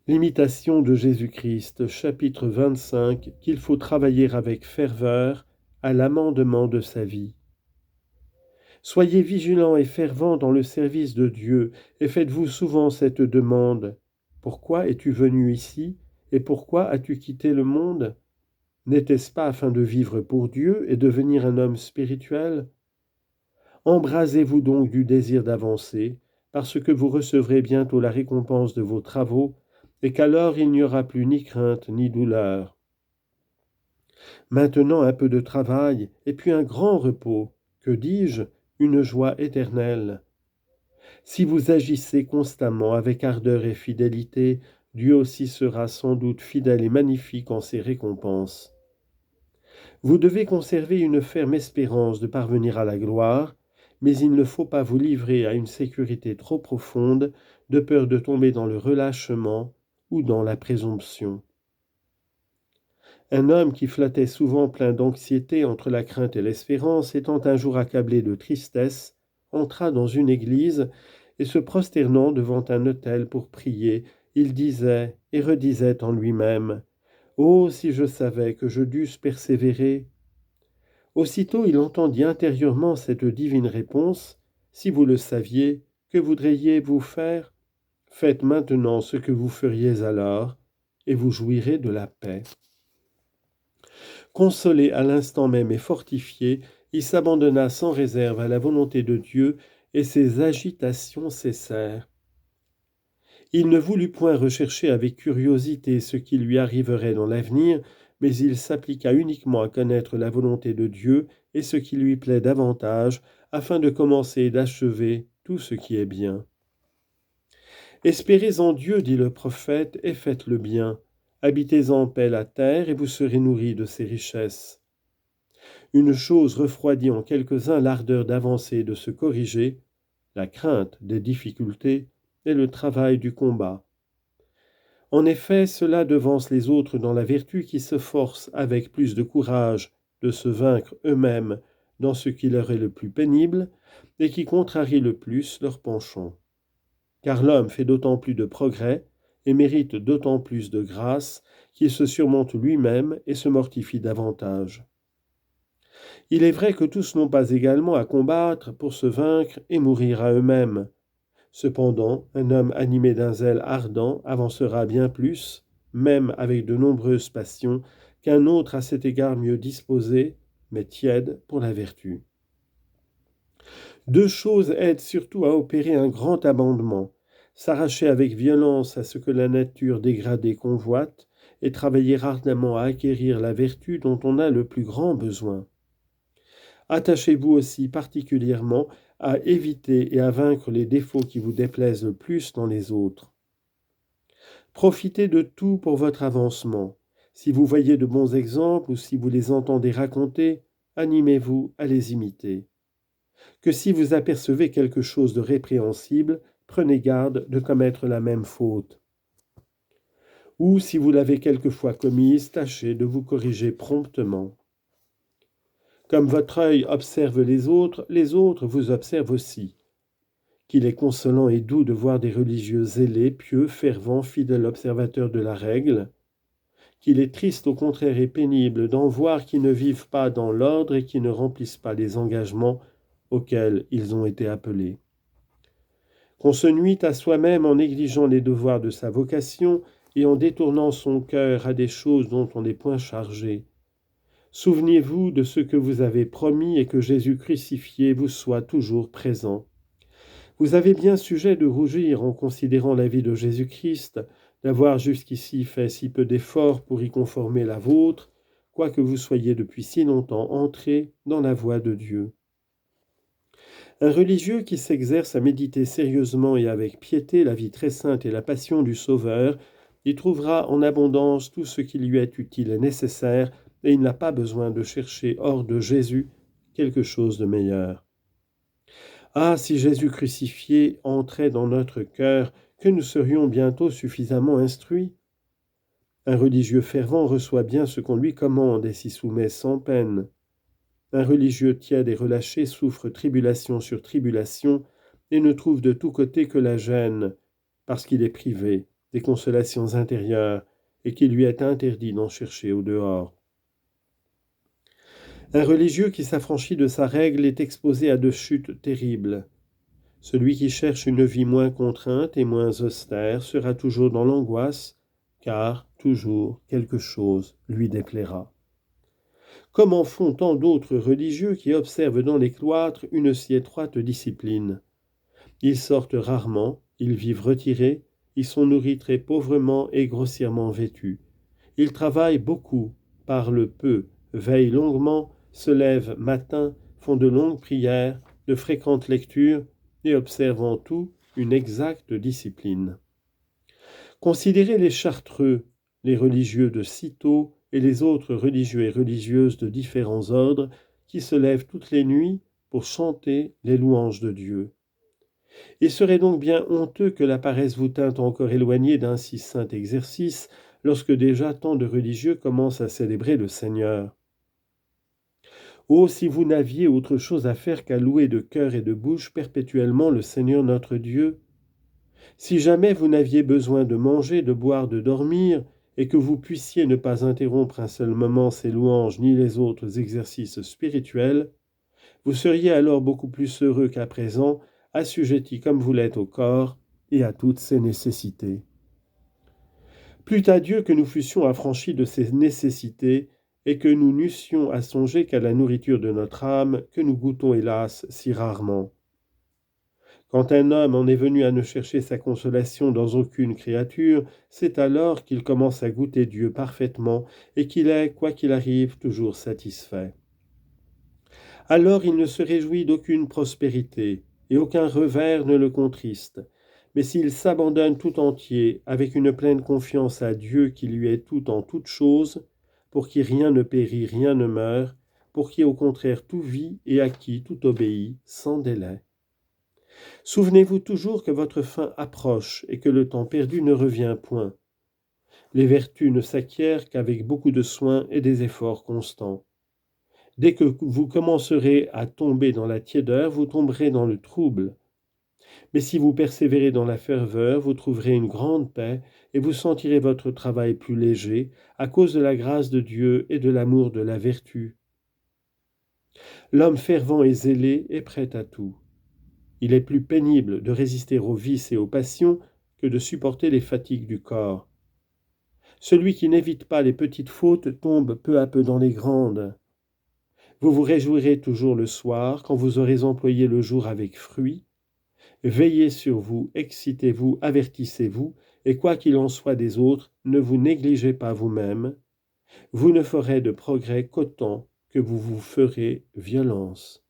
L'imitation de Jésus-Christ, chapitre 25, qu'il faut travailler avec ferveur à l'amendement de sa vie. Soyez vigilants et fervents dans le service de Dieu, et faites-vous souvent cette demande. Pourquoi es-tu venu ici, et pourquoi as-tu quitté le monde? N'était-ce pas afin de vivre pour Dieu et devenir un homme spirituel? Embrasez-vous donc du désir d'avancer, parce que vous recevrez bientôt la récompense de vos travaux, et qu'alors il n'y aura plus ni crainte ni douleur. Maintenant un peu de travail, et puis un grand repos, que dis-je, une joie éternelle. Si vous agissez constamment avec ardeur et fidélité, Dieu aussi sera sans doute fidèle et magnifique en ses récompenses. Vous devez conserver une ferme espérance de parvenir à la gloire, mais il ne faut pas vous livrer à une sécurité trop profonde, de peur de tomber dans le relâchement ou dans la présomption. Un homme qui flottait souvent plein d'anxiété entre la crainte et l'espérance, étant un jour accablé de tristesse, entra dans une église et se prosternant devant un autel pour prier, il disait et redisait en lui-même « Oh, si je savais que je dusse persévérer !» Aussitôt il entendit intérieurement cette divine réponse « Si vous le saviez, que voudriez-vous faire? Faites maintenant ce que vous feriez alors, et vous jouirez de la paix. » Consolé à l'instant même et fortifié, il s'abandonna sans réserve à la volonté de Dieu, et ses agitations cessèrent. Il ne voulut point rechercher avec curiosité ce qui lui arriverait dans l'avenir, mais il s'appliqua uniquement à connaître la volonté de Dieu et ce qui lui plaît davantage, afin de commencer et d'achever tout ce qui est bien. Espérez en Dieu, dit le prophète, et faites le bien. Habitez en paix la terre, et vous serez nourris de ses richesses. Une chose refroidit en quelques-uns l'ardeur d'avancer et de se corriger, la crainte des difficultés et le travail du combat. En effet, cela devance les autres dans la vertu qui se forcent avec plus de courage de se vaincre eux-mêmes dans ce qui leur est le plus pénible et qui contrarie le plus leur penchant. Car l'homme fait d'autant plus de progrès et mérite d'autant plus de grâce qu'il se surmonte lui-même et se mortifie davantage. Il est vrai que tous n'ont pas également à combattre pour se vaincre et mourir à eux-mêmes. Cependant, un homme animé d'un zèle ardent avancera bien plus, même avec de nombreuses passions, qu'un autre à cet égard mieux disposé, mais tiède pour la vertu. Deux choses aident surtout à opérer un grand amendement, s'arracher avec violence à ce que la nature dégradée convoite, et travailler ardemment à acquérir la vertu dont on a le plus grand besoin. Attachez-vous aussi particulièrement à éviter et à vaincre les défauts qui vous déplaisent le plus dans les autres. Profitez de tout pour votre avancement. Si vous voyez de bons exemples ou si vous les entendez raconter, animez-vous à les imiter. Que si vous apercevez quelque chose de répréhensible, prenez garde de commettre la même faute. Ou si vous l'avez quelquefois commise, tâchez de vous corriger promptement. Comme votre œil observe les autres vous observent aussi. Qu'il est consolant et doux de voir des religieux zélés, pieux, fervents, fidèles observateurs de la règle. Qu'il est triste au contraire et pénible d'en voir qui ne vivent pas dans l'ordre et qui ne remplissent pas les engagements auxquels ils ont été appelés. Qu'on se nuit à soi-même en négligeant les devoirs de sa vocation et en détournant son cœur à des choses dont on n'est point chargé. Souvenez-vous de ce que vous avez promis et que Jésus crucifié vous soit toujours présent. Vous avez bien sujet de rougir en considérant la vie de Jésus-Christ, d'avoir jusqu'ici fait si peu d'efforts pour y conformer la vôtre, quoique vous soyez depuis si longtemps entrés dans la voie de Dieu. Un religieux qui s'exerce à méditer sérieusement et avec piété la vie très sainte et la passion du Sauveur, y trouvera en abondance tout ce qui lui est utile et nécessaire, et il n'a pas besoin de chercher hors de Jésus quelque chose de meilleur. Ah, si Jésus crucifié entrait dans notre cœur, que nous serions bientôt suffisamment instruits. Un religieux fervent reçoit bien ce qu'on lui commande et s'y soumet sans peine. Un religieux tiède et relâché souffre tribulation sur tribulation et ne trouve de tous côtés que la gêne, parce qu'il est privé des consolations intérieures et qu'il lui est interdit d'en chercher au dehors. Un religieux qui s'affranchit de sa règle est exposé à de chutes terribles. Celui qui cherche une vie moins contrainte et moins austère sera toujours dans l'angoisse, car toujours quelque chose lui déplaira. Comment font tant d'autres religieux qui observent dans les cloîtres une si étroite discipline? Ils sortent rarement, ils vivent retirés, ils sont nourris très pauvrement et grossièrement vêtus. Ils travaillent beaucoup, parlent peu, veillent longuement, se lèvent matin, font de longues prières, de fréquentes lectures et observent en tout une exacte discipline. Considérez les chartreux, les religieux de Cîteaux et les autres religieux et religieuses de différents ordres qui se lèvent toutes les nuits pour chanter les louanges de Dieu. Il serait donc bien honteux que la paresse vous tînt encore éloigné d'un si saint exercice lorsque déjà tant de religieux commencent à célébrer le Seigneur. Oh, si vous n'aviez autre chose à faire qu'à louer de cœur et de bouche perpétuellement le Seigneur notre Dieu, si jamais vous n'aviez besoin de manger, de boire, de dormir, et que vous puissiez ne pas interrompre un seul moment ces louanges ni les autres exercices spirituels, vous seriez alors beaucoup plus heureux qu'à présent, assujetti comme vous l'êtes au corps et à toutes ses nécessités. Plût à Dieu que nous fussions affranchis de ces nécessités et que nous n'eussions à songer qu'à la nourriture de notre âme que nous goûtons hélas si rarement. Quand un homme en est venu à ne chercher sa consolation dans aucune créature, c'est alors qu'il commence à goûter Dieu parfaitement et qu'il est, quoi qu'il arrive, toujours satisfait. Alors il ne se réjouit d'aucune prospérité, et aucun revers ne le contriste. Mais s'il s'abandonne tout entier, avec une pleine confiance à Dieu qui lui est tout en toutes choses, pour qui rien ne périt, rien ne meurt, pour qui au contraire tout vit et à qui tout obéit, sans délai. Souvenez-vous toujours que votre fin approche et que le temps perdu ne revient point. Les vertus ne s'acquièrent qu'avec beaucoup de soin et des efforts constants. Dès que vous commencerez à tomber dans la tiédeur, vous tomberez dans le trouble. Mais si vous persévérez dans la ferveur, vous trouverez une grande paix et vous sentirez votre travail plus léger à cause de la grâce de Dieu et de l'amour de la vertu. L'homme fervent et zélé est prêt à tout. Il est plus pénible de résister aux vices et aux passions que de supporter les fatigues du corps. Celui qui n'évite pas les petites fautes tombe peu à peu dans les grandes. Vous vous réjouirez toujours le soir quand vous aurez employé le jour avec fruit. Veillez sur vous, excitez-vous, avertissez-vous, et quoi qu'il en soit des autres, ne vous négligez pas vous-même. Vous ne ferez de progrès qu'autant que vous vous ferez violence.